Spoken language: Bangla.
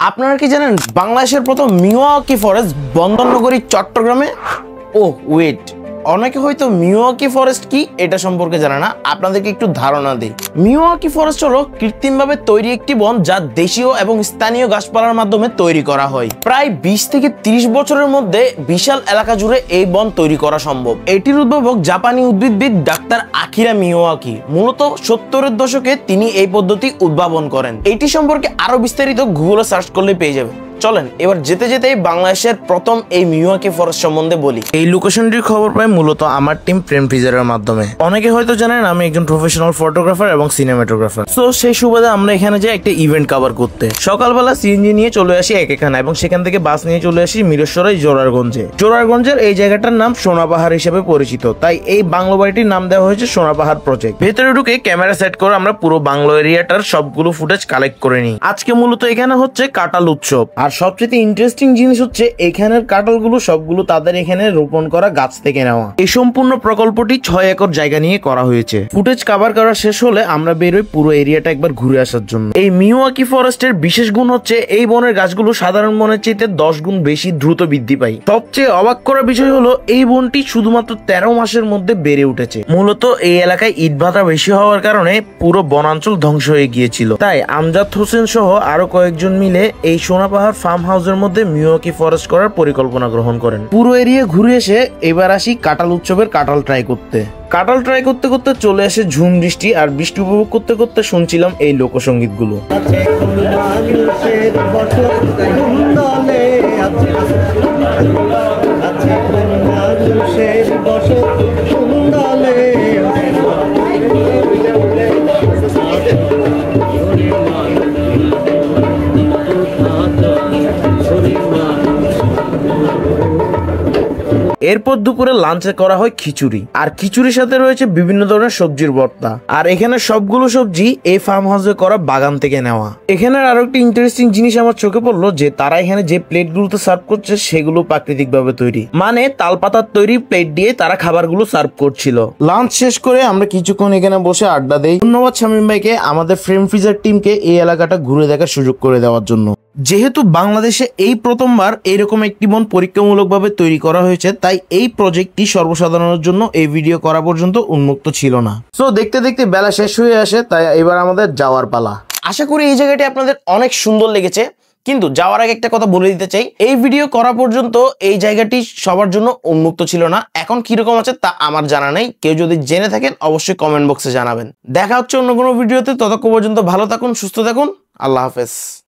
আপনারা কি জানেন বাংলাদেশের প্রথম মিয়াওয়াকি ফরেস্ট বন্দরনগরী চট্টগ্রামে? ও ওয়েট, অনেকে হয়তো মিয়াওয়াকি ফরেস্ট কি এটা সম্পর্কে জানে না। আপনাদেরকে একটু ধারণা দেই। মিয়াওয়াকি ফরেস্ট হলো কৃত্রিমভাবে তৈরি একটি বন যা দেশীয় এবং স্থানীয় গাছপালার মাধ্যমে তৈরি করা হয়। প্রায় 20 থেকে 30 বছরের মধ্যে বিশাল এলাকা জুড়ে এই বন তৈরি করা সম্ভব। এটির উদ্ভাবক জাপানি উদ্ভিদবিদ ডাক্তার আকিরা মিয়াওয়াকি। মূলত 70-এর দশকে তিনি এই পদ্ধতি উদ্ভাবন করেন। এটি সম্পর্কে আরো বিস্তারিত গুগলে সার্চ করলে পেয়ে যাবেন। চলেন এবার যেতে যেতে বাংলাদেশের প্রথম এই মিয়াওয়াকি ফরেস্ট সম্বন্ধে বলি। এই লোকেশনটির খবর পাই মূলত আমার টিম ফ্রেম ফ্রিজারের মাধ্যমে। অনেকে হয়তো জানেন আমি একজন প্রফেশনাল ফটোগ্রাফার এবং সিনেমাটোগ্রাফার। তো সেই সুবাদে আমরা এখানে যাই একটা ইভেন্ট কভার করতে। সকালবেলা সিএনজি নিয়ে চলে আসি একেখানা এবং সেখান থেকে বাস নিয়ে চলে আসি মিরসরাই জোরারগঞ্জে। জোরারগঞ্জের এই জায়গাটার নাম সোনাপাহাড় হিসেবে পরিচিত, তাই এই বাংলো বাড়িটির নাম দেওয়া হয়েছে সোনাপাহাড় প্রজেক্ট। ভেতরে ঢুকে ক্যামেরা সেট করে আমরা পুরো বাংলো এরিয়াটার সবগুলো ফুটেজ কালেক্ট করে নিই। আজকে মূলত এখানে হচ্ছে কাঁঠাল উৎসব। আর সবচেয়ে ইন্টারেস্টিং জিনিস হচ্ছে এখানের কাঁঠালগুলো সবগুলো তাদের এখানে রোপণ করা গাছ থেকে নেওয়া। এই সম্পূর্ণ প্রকল্পটি 6 একর জায়গা নিয়ে করা হয়েছে। ফুটেজ কভার করা শেষ হলে আমরা বেরোই পুরো এরিয়াটা একবার ঘুরে আসার জন্য। এই মিয়াওয়াকি ফরেস্টের বিশেষ গুণ হচ্ছে এই বনের গাছগুলো সাধারণ বনের চাইতে 10 গুণ বেশি দ্রুত বৃদ্ধি পায়। সবচেয়ে অবাক করা বিষয় হলো এই বনটি শুধুমাত্র 13 মাসের মধ্যে বেড়ে উঠেছে। মূলত এই এলাকায় ইটভাটা বেশি হওয়ার কারণে পুরো বনাঞ্চল ধ্বংস হয়ে গিয়েছিল। তাই আমজাদ হোসেন সহ আরো কয়েকজন মিলে এই সোনাপাহাড় ফার্ম হাউসের মধ্যে মিয়াওয়াকি ফরেস্ট করার পরিকল্পনা গ্রহণ করেন। পুরো এরিয়া ঘুরে এসে এবার আসি কাঁঠাল উৎসবের কাঁঠাল ট্রাই করতে। কাঁঠাল ট্রাই করতে করতে চলে আসে ঝুম বৃষ্টি, আর বৃষ্টি উপভোগ করতে করতে শুনছিলাম এই লোকসঙ্গীত গুলো। এরপর দুপুরে লাঞ্চে করা হয় খিচুড়ি, আর খিচুড়ির সাথে রয়েছে বিভিন্ন ধরনের সবজির ভর্তা। আর এখানে সবগুলো সবজি এই ফার্ম হাউসে করা বাগান থেকে নেওয়া। এখানে আরো একটা ইন্টারেস্টিং জিনিস আমার চোখে পড়লো যে তারা এখানে যে প্লেটগুলোতে সার্ভ করছে সেগুলো প্রাকৃতিক ভাবে তৈরি, মানে তালপাতার তৈরি প্লেট দিয়ে তারা খাবারগুলো সার্ভ করছিল। লাঞ্চ শেষ করে আমরা কিছুক্ষণ এখানে বসে আড্ডা দেই। ধন্যবাদ শামীম ভাইকে আমাদের ফ্রেম ফ্রিজার টিমকে এই এলাকাটা ঘুরে দেখার সুযোগ করে দেওয়ার জন্য। যেহেতু বাংলাদেশে এই প্রথমবার এইরকম একটি বন পরীক্ষামূলকভাবে তৈরি করা হয়েছে, তাই এই প্রজেক্টটি সর্বসাধারণের জন্য এই ভিডিও করা পর্যন্ত উন্মুক্ত ছিল না। সো দেখতে দেখতে বেলা শেষ হয়ে আসে, তাই এবার আমাদের যাওয়ার পালা। আশা করি এই জায়গাটি আপনাদের অনেক সুন্দর লেগেছে, কিন্তু যাওয়ার আগে একটা কথা বলে দিতে চাই, এই ভিডিও করা পর্যন্ত এই জায়গাটি সবার জন্য উন্মুক্ত ছিল না। এখন কিরকম আছে তা আমার জানা নেই, কেউ যদি জেনে থাকেন অবশ্যই কমেন্ট বক্সে জানাবেন। দেখা হচ্ছে অন্য কোনো ভিডিওতে, ততক্ষণ পর্যন্ত ভালো থাকুন, সুস্থ থাকুন, আল্লাহ হাফেজ।